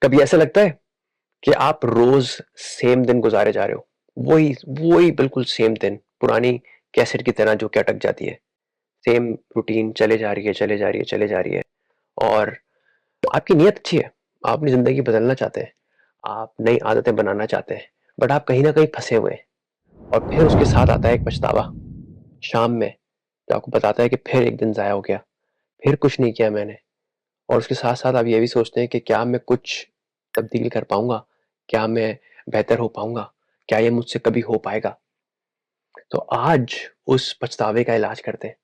कभी ऐसा लगता है कि आप रोज सेम दिन गुजारे जा रहे हो, वही वही बिल्कुल सेम दिन, पुरानी कैसेट की तरह जो कि अटक जाती है। सेम रूटीन चले जा रही है, चले जा रही है, चले जा रही है। और आपकी नीयत अच्छी है, आप अपनी जिंदगी बदलना चाहते हैं, आप नई आदतें बनाना चाहते हैं, बट आप कहीं ना कहीं फंसे हुए हैं। और फिर उसके साथ आता है एक पछतावा शाम में, जो आपको बताता है कि फिर एक दिन जाया हो गया, फिर कुछ नहीं किया मैंने। और उसके साथ साथ आप ये भी सोचते हैं कि क्या मैं कुछ तब्दील कर पाऊंगा, क्या मैं बेहतर हो पाऊंगा, क्या ये मुझसे कभी हो पाएगा। तो आज उस पछतावे का इलाज करते हैं।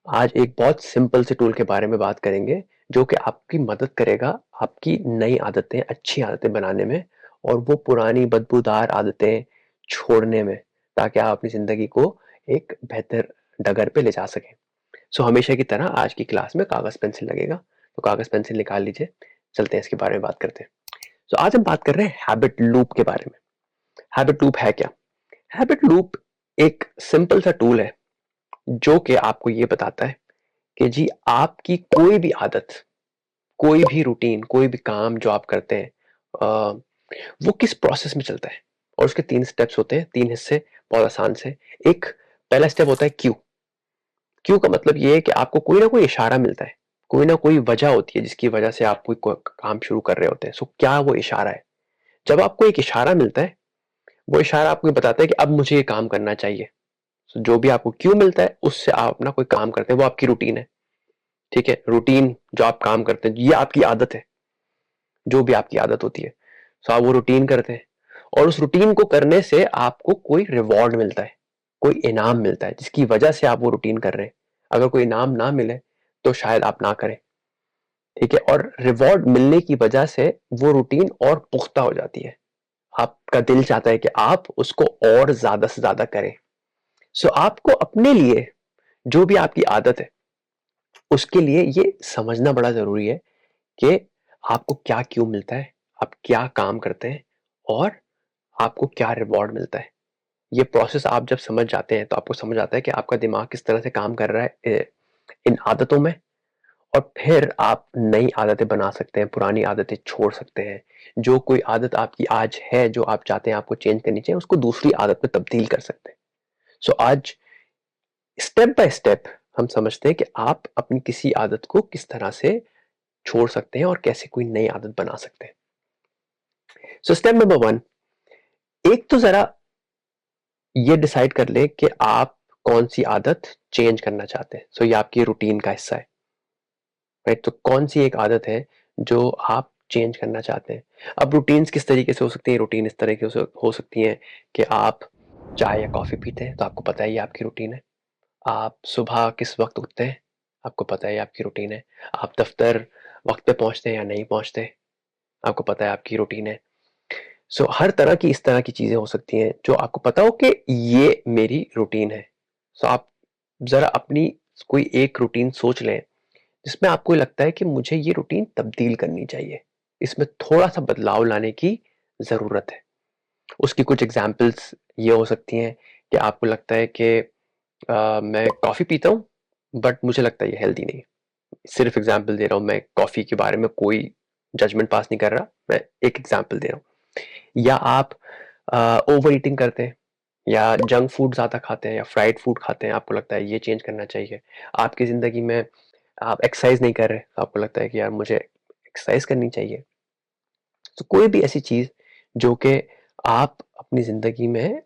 आज एक बहुत सिंपल से टूल के बारे में बात करेंगे, जो कि आपकी मदद करेगा आपकी नई आदतें, अच्छी आदतें बनाने में, और वो पुरानी बदबूदार आदतें छोड़ने में, ताकि आप अपनी जिंदगी को एक बेहतर डगर पे ले जा सकें। सो हमेशा की तरह आज की क्लास में कागज पेंसिल लगेगा, तो कागज पेंसिल निकाल लीजिए, चलते हैं इसके बारे में बात करते हैं। तो आज हम बात कर रहे हैं हैबिट लूप के बारे में। हैबिट लूप है क्या? हैबिट लूप एक सिंपल सा टूल है, जो कि आपको ये बताता है कि जी आपकी कोई भी आदत, कोई भी रूटीन, कोई भी काम जो आप करते हैं, वो किस प्रोसेस में चलता है। और उसके 3 स्टेप्स होते हैं, 3 हिस्से, बहुत आसान से। एक पहला स्टेप होता है क्यू। क्यू का मतलब ये है कि आपको कोई ना कोई इशारा मिलता है, कोई ना कोई वजह होती है जिसकी वजह से आप कोई काम शुरू कर रहे होते हैं। सो क्या वो इशारा है? जब आपको एक इशारा मिलता है, वो इशारा आपको बताता है कि अब मुझे ये काम करना चाहिए। सो जो भी आपको क्यू मिलता है, उससे आप अपना कोई काम करते हैं, वो आपकी रूटीन है। ठीक है, रूटीन जो आप काम करते हैं, ये आपकी आदत है। जो भी आपकी आदत होती है, सो आप वो रूटीन करते हैं। और उस रूटीन को करने से आपको कोई रिवॉर्ड मिलता है, कोई इनाम मिलता है, जिसकी वजह से आप वो रूटीन कर रहे हैं। अगर कोई इनाम ना मिले तो शायद आप ना करें। ठीक है, और रिवॉर्ड मिलने की वजह से वो रूटीन और पुख्ता हो जाती है। आपका दिल चाहता है कि आप उसको और ज्यादा से ज्यादा करें। सो आपको अपने लिए, जो भी आपकी आदत है, उसके लिए ये समझना बड़ा जरूरी है कि आपको क्या क्यों मिलता है, आप क्या काम करते हैं, और आपको क्या रिवॉर्ड मिलता है। ये प्रोसेस आप जब समझ जाते हैं, तो आपको समझ आता है कि आपका दिमाग किस तरह से काम कर रहा है इन आदतों में। और फिर आप नई आदतें बना सकते हैं, पुरानी आदतें छोड़ सकते हैं। जो कोई आदत आपकी आज है, जो आप चाहते हैं आपको चेंज करनी चाहिए, उसको दूसरी आदत में तब्दील कर सकते हैं। सो आज स्टेप बाय स्टेप हम समझते हैं कि आप अपनी किसी आदत को किस तरह से छोड़ सकते हैं और कैसे कोई नई आदत बना सकते हैं। सो स्टेप नंबर 1, एक तो जरा ये डिसाइड कर ले कि आप कौन सी आदत चेंज करना चाहते हैं। सो ये आपकी रूटीन का हिस्सा है, राइट? तो कौन सी एक आदत है जो आप चेंज करना चाहते हैं। अब रूटीन्स किस तरीके से हो सकती है? रूटीन इस तरह की हो सकती है कि आप चाय या कॉफी पीते हैं, तो आपको पता है ये आपकी रूटीन है। आप सुबह किस वक्त उठते हैं, आपको पता है ये आपकी रूटीन है। आप दफ्तर वक्त पे पहुंचते हैं या नहीं पहुंचते, आपको पता है आपकी रूटीन है। सो हर तरह की इस तरह की चीजें हो सकती हैं जो आपको पता हो कि ये मेरी रूटीन है। सो आप जरा अपनी कोई एक रूटीन सोच लें, जिसमें आपको लगता है कि मुझे ये रूटीन तब्दील करनी चाहिए, इसमें थोड़ा सा बदलाव लाने की जरूरत है। उसकी कुछ एग्जांपल्स ये हो सकती हैं कि आपको लगता है कि मैं कॉफी पीता हूँ, बट मुझे लगता है ये हेल्दी नहीं है। सिर्फ एग्जांपल दे रहा हूँ, मैं कॉफी के बारे में कोई जजमेंट पास नहीं कर रहा, मैं एक एग्जांपल दे रहा हूँ। या आप ओवर ईटिंग करते हैं, या जंक फूड ज्यादा खाते हैं, या फ्राइड फूड खाते हैं, आपको लगता है ये चेंज करना चाहिए। आपकी जिंदगी में आप एक्सरसाइज नहीं कर रहे, तो आपको लगता है कि यार मुझे एक्सरसाइज करनी चाहिए। तो कोई भी ऐसी चीज जो कि आप अपनी जिंदगी में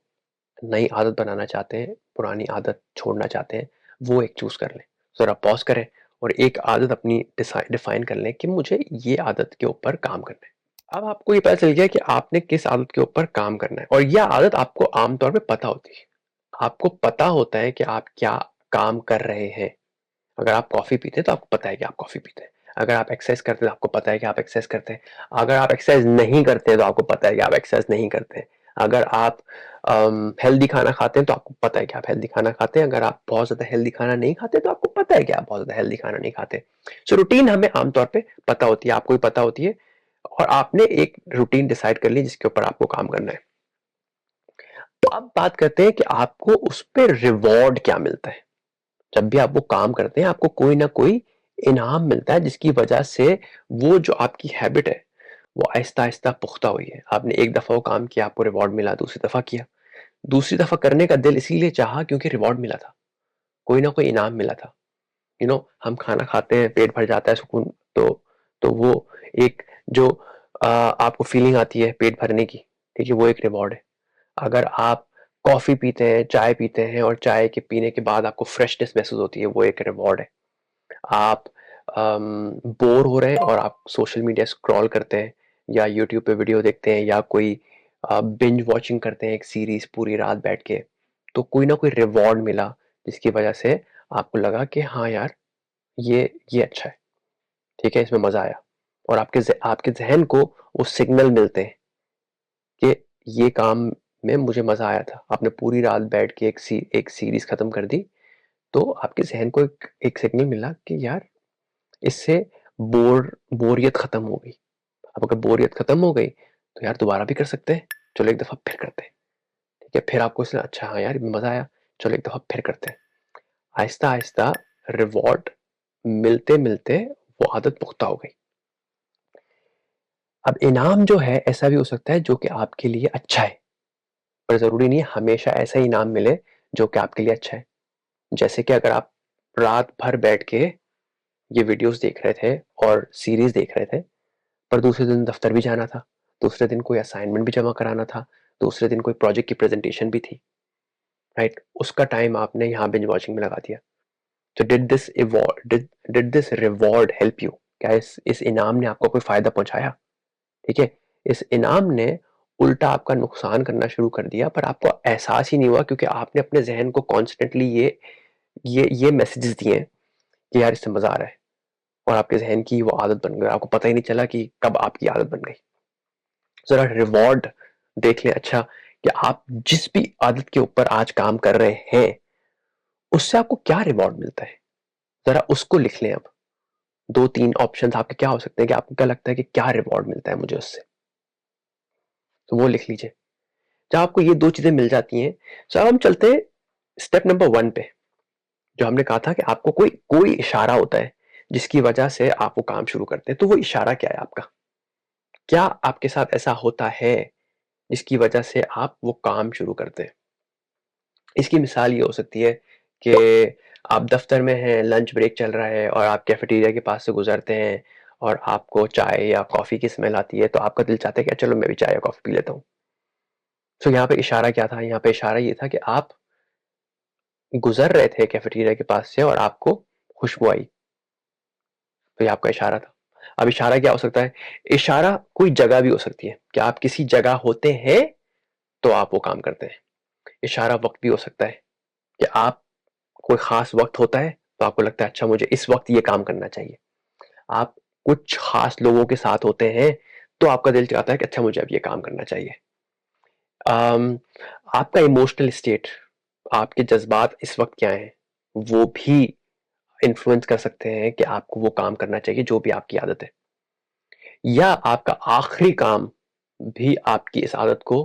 नई आदत बनाना चाहते हैं, पुरानी आदत छोड़ना चाहते हैं, वो एक चूज कर लें। जरा पॉज करें और एक आदत अपनी डिफाइन कर लें कि मुझे ये आदत के ऊपर काम करना है। अब आपको ये पता चल गया कि आपने किस आदत के ऊपर काम करना है, और यह आदत आपको आमतौर पे पता होती है। आपको पता होता है कि आप क्या काम कर रहे हैं। अगर आप कॉफी पीते हैं तो आपको पता है कि आप कॉफी पीते हैं। अगर आप एक्सरसाइज करते हैं तो आपको पता है कि आप एक्सरसाइज करते हैं। अगर आप एक्सरसाइज नहीं करते हैं तो आपको पता है कि आप एक्सरसाइज नहीं करते हैं। अगर आप हेल्दी खाना खाते हैं तो आपको पता है कि आप हेल्दी खाना खाते हैं। अगर आप बहुत ज्यादा हेल्दी खाना नहीं खाते तो आपको पता है कि आप बहुत ज्यादा हेल्दी खाना नहीं खाते। सो रूटीन हमें आमतौर पे पता होती है, आपको भी पता होती है, और आपने एक रूटीन डिसाइड कर ली जिसके ऊपर आपको काम करना है। तो अब बात करते हैं कि आपको उस पर रिवॉर्ड क्या मिलता है। जब भी आप वो काम करते हैं, आपको कोई ना कोई इनाम मिलता है, जिसकी वजह से वो जो आपकी हैबिट है, वो आहिस्ता आहिस्ता पुख्ता हुई है। आपने एक दफ़ा वो काम किया, आपको रिवॉर्ड मिला, दूसरी दफ़ा किया, दूसरी दफ़ा करने का दिल इसीलिए चाहा क्योंकि रिवॉर्ड मिला था, कोई ना कोई इनाम मिला था। हम खाना खाते हैं, पेट भर जाता है, सुकून, तो वो एक जो आपको फीलिंग आती है पेट भरने की, ठीक है, वो एक रिवॉर्ड है। अगर आप कॉफ़ी पीते हैं, चाय पीते हैं और चाय के पीने के बाद आपको फ्रेशनेस महसूस होती है, वो एक रिवॉर्ड है। आप बोर हो रहे हैं और आप सोशल मीडिया स्क्रॉल करते हैं या यूट्यूब पे वीडियो देखते हैं या कोई बिंज वॉचिंग करते हैं एक सीरीज पूरी रात बैठ के, तो कोई ना कोई रिवॉर्ड मिला जिसकी वजह से आपको लगा कि हाँ यार, ये अच्छा है, ठीक है, इसमें मजा आया। और आपके जहन को वो सिग्नल मिलते हैं कि ये काम में मुझे मजा आया था। आपने पूरी रात बैठ के एक सीरीज खत्म कर दी, तो आपके जहन को एक सिग्नल मिला कि यार, इससे बोरियत खत्म हो गई। अब अगर बोरियत खत्म हो गई तो यार दोबारा भी कर सकते हैं, चलो एक दफा फिर करते हैं, ठीक है, फिर आपको इसलिए अच्छा, हाँ यार मजा आया, चलो एक दफा फिर करते हैं। आहिस्ता आहिस्ता रिवॉर्ड मिलते मिलते वो आदत पुख्ता हो गई। अब इनाम जो है ऐसा भी हो सकता है जो कि आपके लिए अच्छा है, पर जरूरी नहीं हमेशा ऐसा ही इनाम मिले जो कि आपके लिए अच्छा है। जैसे कि अगर आप रात भर बैठ के ये वीडियोस देख रहे थे और सीरीज देख रहे थे, पर दूसरे दिन दफ्तर भी जाना था, दूसरे दिन कोई असाइनमेंट भी जमा कराना था, दूसरे दिन कोई प्रोजेक्ट की प्रेजेंटेशन भी थी, राइट, उसका टाइम आपने यहाँ बिंज वॉचिंग में लगा दिया। तो did this reward help you? क्या इस इनाम ने आपको कोई फायदा पहुंचाया? ठीक है, इस इनाम ने उल्टा आपका नुकसान करना शुरू कर दिया, पर आपको एहसास ही नहीं हुआ क्योंकि आपने अपने जहन को कॉन्स्टेंटली ये मैसेजेस दिए कि यार इससे मजा आ रहा है, और आपके जहन की वो आदत बन गई, आपको पता ही नहीं चला कि कब आपकी आदत बन गई। जरा रिवॉर्ड देख लें, अच्छा, कि आप जिस भी आदत के ऊपर आज काम कर रहे हैं उससे आपको क्या रिवॉर्ड मिलता है, जरा उसको लिख लें। अब दो तीन ऑप्शन आपके क्या हो सकते हैं कि आपको क्या लगता है कि क्या रिवॉर्ड मिलता है मुझे उससे, तो वो लिख लीजिए। जब आपको ये दो चीजें मिल जाती हैं, तो अब हम चलते हैं स्टेप नंबर 1 पे, जो हमने कहा था कि आपको कोई कोई इशारा होता है जिसकी वजह से आप वो काम शुरू करते हैं। तो वो इशारा क्या है आपका? क्या आपके साथ ऐसा होता है जिसकी वजह से आप वो काम शुरू करते हैं? इसकी मिसाल ये हो सकती है कि आप दफ्तर में हैं, लंच ब्रेक चल रहा है और आप कैफेटेरिया के पास से गुजरते हैं और आपको चाय या कॉफी की स्मेल आती है, तो आपका दिल चाहता है कि चलो मैं भी चाय या कॉफी पी लेता हूँ। तो यहाँ पे इशारा क्या था? यहाँ पे इशारा ये था कि आप गुजर रहे थे कैफेटेरिया के पास से और आपको खुशबू आई, तो ये आपका इशारा था। अब इशारा क्या हो सकता है? इशारा कोई जगह भी हो सकती है कि आप किसी जगह होते हैं तो आप वो काम करते हैं। इशारा वक्त भी हो सकता है कि आप कोई खास वक्त होता है तो आपको लगता है अच्छा मुझे इस वक्त ये काम करना चाहिए। आप कुछ खास लोगों के साथ होते हैं तो आपका दिल चाहता है कि अच्छा मुझे अब ये काम करना चाहिए। अम, आपका इमोशनल स्टेट, आपके जज्बात इस वक्त क्या हैं, वो भी इन्फ्लुएंस कर सकते हैं कि आपको वो काम करना चाहिए जो भी आपकी आदत है। या आपका आखिरी काम भी आपकी इस आदत को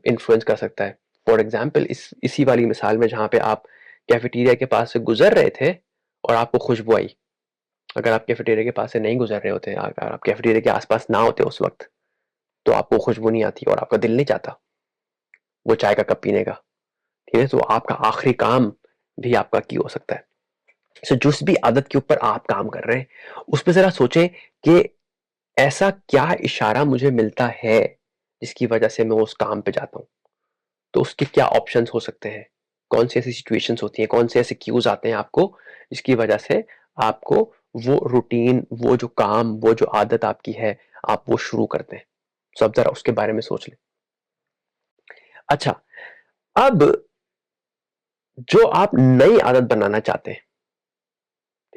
इन्फ्लुएंस कर सकता है। फॉर एग्जाम्पल, इसी वाली मिसाल में जहाँ पे आप कैफेटेरिया के पास से गुजर रहे थे और आपको खुशबू आई, अगर आप कैफेटेरिया के पास से नहीं गुजर रहे होते, अगर आप कैफेटेरिया के आसपास ना होते उस वक्त, तो आपको खुशबू नहीं आती और आपका दिल नहीं चाहता वो चाय का कप पीने का, ठीक है, तो आपका आखिरी काम भी आपका की हो सकता है। सो जिस भी आदत के ऊपर आप काम कर रहे हैं उस पर जरा सोचें कि ऐसा क्या इशारा मुझे मिलता है जिसकी वजह से मैं उस काम पे जाता हूँ। तो उसके क्या ऑप्शंस हो सकते हैं, कौन सी ऐसी सिचुएशंस होती हैं, कौन से ऐसे क्यूज आते हैं आपको जिसकी वजह से आपको वो रूटीन, वो जो काम, वो जो आदत आपकी है, आप वो शुरू करते हैं। सब जरा उसके बारे में सोच लें। अच्छा, अब जो आप नई आदत बनाना चाहते हैं,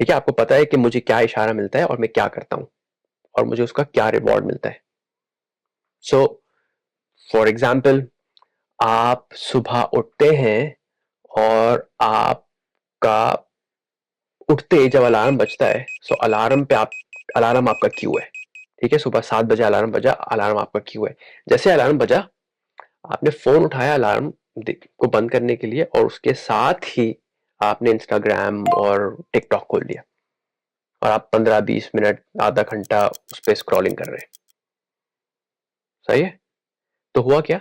ठीक है, आपको पता है कि मुझे क्या इशारा मिलता है और मैं क्या करता हूं और मुझे उसका क्या रिवॉर्ड मिलता है। सो फॉर एग्जाम्पल, आप सुबह उठते हैं और आपका उठते जब अलार्म बजता है, सो अलार्म आपका क्यू है, ठीक है, सुबह 7 बजे अलार्म बजा, अलार्म आपका क्यू है। जैसे अलार्म बजा, आपने फोन उठाया अलार्म को बंद करने के लिए और उसके साथ ही आपने इंस्टाग्राम और टिकटॉक खोल लिया और आप 15-20 मिनट, आधा घंटा उस पर स्क्रॉलिंग कर रहे हैं। सही है? तो हुआ क्या?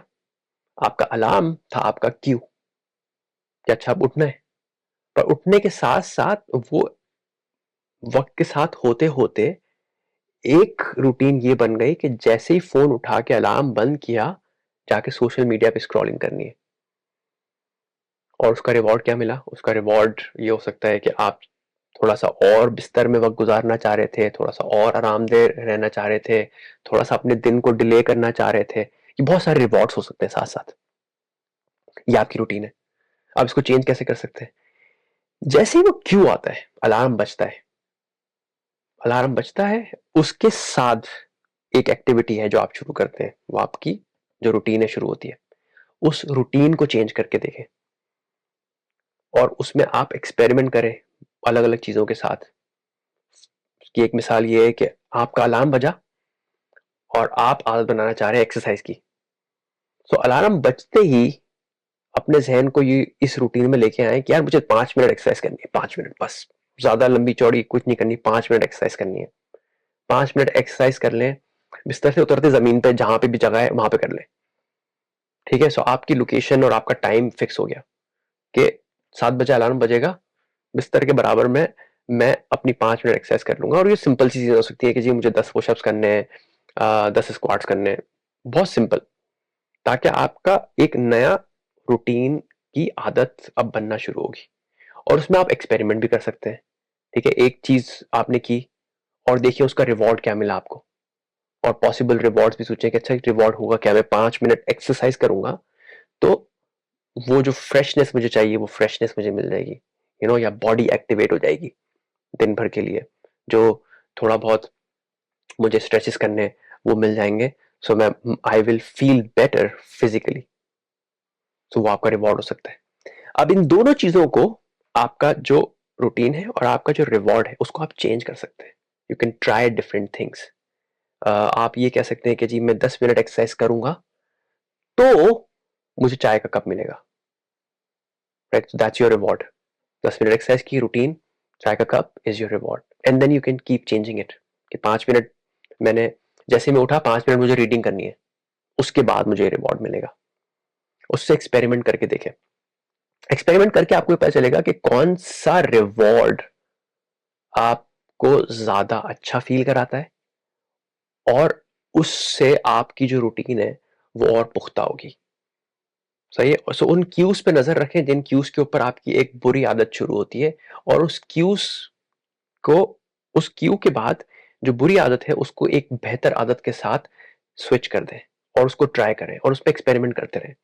आपका अलार्म था आपका क्यू कि अच्छा अब उठना है, पर उठने के साथ साथ वो वक्त के साथ होते होते एक रूटीन ये बन गई कि जैसे ही फोन उठा के अलार्म बंद किया, जाके सोशल मीडिया पे स्क्रॉलिंग करनी है। और उसका रिवॉर्ड क्या मिला? उसका रिवॉर्ड ये हो सकता है कि आप थोड़ा सा और बिस्तर में वक्त गुजारना चाह रहे थे, थोड़ा सा और आरामदेह रहना चाह रहे थे, थोड़ा सा अपने दिन को डिले करना चाह रहे थे। ये बहुत सारे रिवॉर्ड्स हो सकते हैं साथ साथ। ये आपकी रूटीन है। आप इसको चेंज कैसे कर सकते हैं? जैसे ही वो क्यू आता है, अलार्म बजता है, अलार्म बजता है, उसके साथ एक एक्टिविटी है जो आप शुरू करते हैं, वो आपकी जो रूटीन है शुरू होती है। उस रूटीन को चेंज करके देखें और उसमें आप एक्सपेरिमेंट करें अलग अलग चीजों के साथ। की एक मिसाल ये है कि आपका अलार्म बजा और आप आदत बनाना चाह रहे हैं एक्सरसाइज की। तो अलार्म बजते ही अपने जहन को ये इस रूटीन में लेके आए कि यार मुझे 5 मिनट एक्सरसाइज करनी है, 5 मिनट बस, ज्यादा लंबी चौड़ी कुछ नहीं करनी, 5 मिनट एक्सरसाइज करनी है। 5 मिनट एक्सरसाइज कर लें, बिस्तर से उतरते जमीन पे जहां पे भी जगह है वहां पे कर लें। ठीक है? सो आपकी लोकेशन और आपका टाइम फिक्स हो गया कि 7 बजे अलार्म बजेगा, बिस्तर के बराबर में मैं अपनी 5 मिनट एक्सरसाइज कर लूंगा। और ये सिंपल सी चीज हो सकती है कि जी मुझे 10 पुशअप्स करने हैं, 10 स्क्वाट्स करने हैं, बहुत सिंपल, ताकि आपका एक नया रूटीन की आदत अब बनना शुरू होगी। और उसमें आप एक्सपेरिमेंट भी कर सकते हैं। ठीक है? एक चीज आपने की और देखिए उसका रिवॉर्ड क्या मिला आपको, और पॉसिबल रिवॉर्ड्स भी सोचें कि अच्छा रिवॉर्ड होगा क्या, मैं 5 मिनट एक्सरसाइज करूंगा तो वो जो फ्रेशनेस मुझे चाहिए वो फ्रेशनेस मुझे मिल जाएगी, या बॉडी एक्टिवेट हो जाएगी दिन भर के लिए। जो थोड़ा बहुत मुझे स्ट्रेचेस करने वो मिल जाएंगे। सो मैं I will feel better physically. So वो आपका रिवॉर्ड हो सकता है। अब इन दोनों चीजों को, आपका जो रूटीन है और आपका जो रिवॉर्ड है, उसको आप चेंज कर सकते हैं। You can try different things. आप ये कह सकते हैं कि जी मैं 10 मिनट एक्सरसाइज करूंगा तो मुझे चाय का कप मिलेगा। Right? That's your reward. 10 minute exercise की रूटीन, चाय का cup is your reward. And then you can keep changing it कि 5 मिनट मैंने, जैसे मैं उठा 5 मिनट मुझे रीडिंग करनी है, उसके बाद मुझे रिवॉर्ड मिलेगा। उससे एक्सपेरिमेंट करके देखें। एक्सपेरिमेंट करके आपको पता चलेगा कि कौन सा रिवॉर्ड आपको ज्यादा अच्छा फील कराता है, और उससे आपकी जो रूटीन है वो और पुख्ता होगी। सही है? सो उन क्यूज पे नजर रखें जिन क्यूज के ऊपर आपकी एक बुरी आदत शुरू होती है, और को उस क्यू के बाद जो बुरी आदत है उसको एक बेहतर आदत के साथ स्विच कर दें, और उसको ट्राई करें और उस पर एक्सपेरिमेंट करते रहें।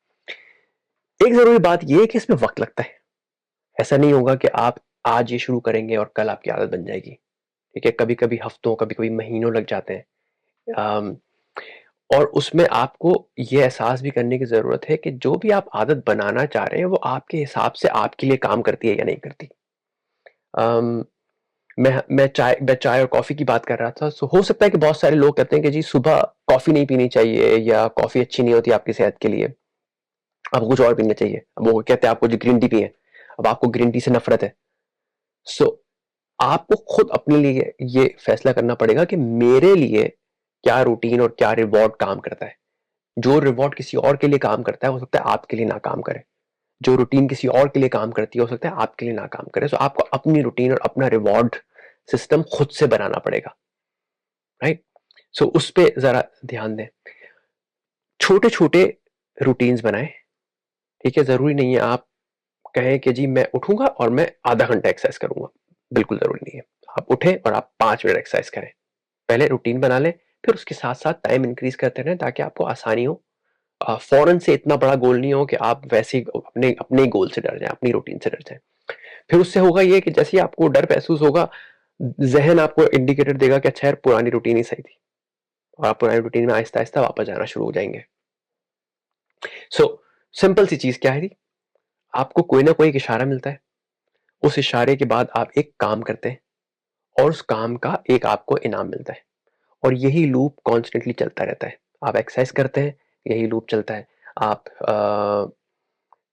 एक जरूरी बात यह है कि इसमें वक्त लगता है। ऐसा नहीं होगा कि आप आज ये शुरू करेंगे और कल आपकी आदत बन जाएगी। ठीक है? कभी कभी हफ्तों, कभी कभी महीनों लग जाते हैं। अम, और उसमें आपको ये एहसास भी करने की जरूरत है कि जो भी आप आदत बनाना चाह रहे हैं वो आपके हिसाब से आपके लिए काम करती है या नहीं करती। अम, मैं चाय और कॉफी की बात कर रहा था। सो हो सकता है कि बहुत सारे लोग कहते हैं कि जी सुबह कॉफी नहीं पीनी चाहिए, या कॉफी अच्छी नहीं होती आपकी सेहत के लिए, आपको कुछ और पीना चाहिए। अब वो कहते हैं आपको जो ग्रीन टी पिए, अब आपको ग्रीन टी से नफरत है। सो आपको खुद अपने लिए ये फैसला करना पड़ेगा कि मेरे लिए क्या रूटीन और क्या रिवॉर्ड काम करता है। जो रिवॉर्ड किसी और के लिए काम करता है हो सकता है आपके लिए ना काम करे। जो रूटीन किसी और के लिए काम करती है हो सकता है आपके लिए ना काम करे। सो आपको अपनी रूटीन और अपना रिवॉर्ड सिस्टम खुद से बनाना पड़ेगा। राइट? सो उस पे जरा ध्यान दें। छोटे छोटे रूटीन्स बनाएं। ठीक है? जरूरी नहीं है आप कहें कि जी मैं उठूंगा और मैं आधा घंटा एक्सरसाइज करूंगा। बिल्कुल जरूरी नहीं है। आप उठें और आप 5 मिनट एक्सरसाइज करें। पहले रूटीन बना लें, फिर उसके साथ साथ टाइम इंक्रीज करते रहें ताकि आपको आसानी हो। फौरन से इतना बड़ा गोल नहीं हो कि आप वैसे ही अपने अपने गोल से डर जाएं, अपनी रूटीन से डर जाएं। फिर उससे होगा ये कि जैसे ही आपको डर महसूस होगा, जहन आपको इंडिकेटर देगा कि अच्छा यार पुरानी रूटीन ही सही थी, और आप पुरानी रूटीन में आहिस्ता आहिस्ता वापस जाना शुरू हो जाएंगे। सो सिंपल सी चीज क्या है थी, आपको कोई ना कोई एक इशारा मिलता है, उस इशारे के बाद आप एक काम करते हैं, और उस काम का एक आपको इनाम मिलता है, और यही लूप कॉन्स्टेंटली चलता रहता है। आप एक्सरसाइज करते हैं, यही लूप चलता है। आप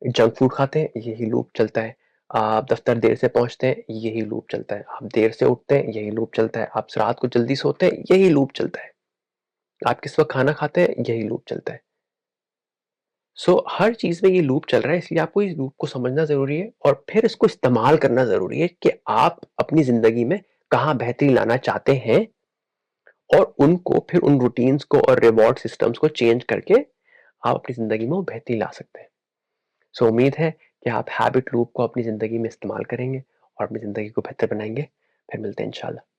जंक फूड खाते हैं, यही लूप चलता है। आप दफ्तर देर से पहुंचते हैं, यही लूप चलता है। आप देर से उठते हैं, यही लूप चलता है। आप रात को जल्दी सोते हैं, यही लूप चलता है। आप किस वक़्त खाना खाते हैं, यही लूप चलता है। हर चीज़ में ये लूप चल रहा है, इसलिए आपको इस लूप को समझना ज़रूरी है और फिर इसको इस्तेमाल करना ज़रूरी है कि आप अपनी ज़िंदगी में कहाँ बेहतरी लाना चाहते हैं और उनको फिर उन रूटीन्स को और रिवॉर्ड सिस्टम्स को चेंज करके आप अपनी ज़िंदगी में वो बेहतरी ला सकते हैं। उम्मीद है कि आप हैबिट लूप को अपनी ज़िंदगी में इस्तेमाल करेंगे और अपनी ज़िंदगी को बेहतर बनाएँगे। फिर मिलते हैं इंशाल्लाह।